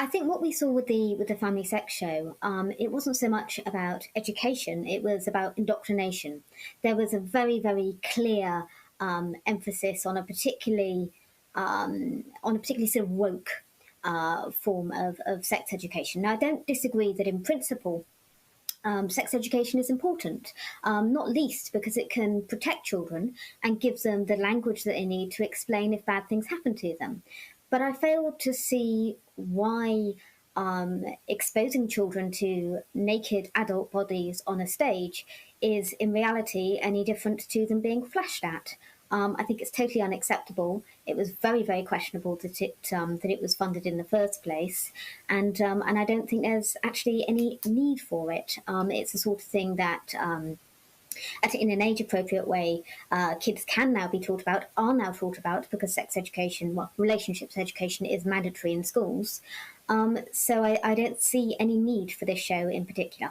I think what we saw with the family sex show, it wasn't so much about education; it was about indoctrination. There was a very, very clear emphasis on a particularly sort of woke form of sex education. Now, I don't disagree that in principle sex education is important, not least because it can protect children and gives them the language that they need to explain if bad things happen to them. But I fail to see why exposing children to naked adult bodies on a stage is in reality any different to them being flashed at. I think it's totally unacceptable. It was very, very questionable that it was funded in the first place, and I don't think there's actually any need for it. It's the sort of thing that, in an age-appropriate way, kids can now be taught about, are now taught about, because sex education, well, relationships education is mandatory in schools. So I don't see any need for this show in particular.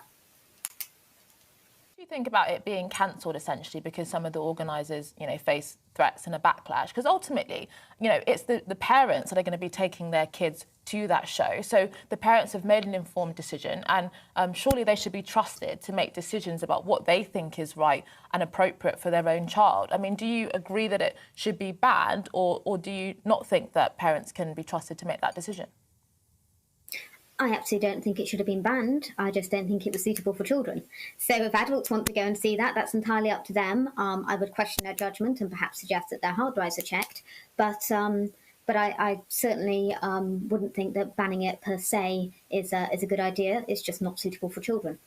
Do you think about it being cancelled essentially because some of the organisers, face threats and a backlash? Because ultimately, it's the parents that are going to be taking their kids to that show. So the parents have made an informed decision, and surely they should be trusted to make decisions about what they think is right and appropriate for their own child. I mean, do you agree that it should be banned, or do you not think that parents can be trusted to make that decision? I absolutely don't think it should have been banned. I just don't think it was suitable for children. So if adults want to go and see that, that's entirely up to them. I would question their judgment and perhaps suggest that their hard drives are checked. But I certainly wouldn't think that banning it per se is a good idea. It's just not suitable for children.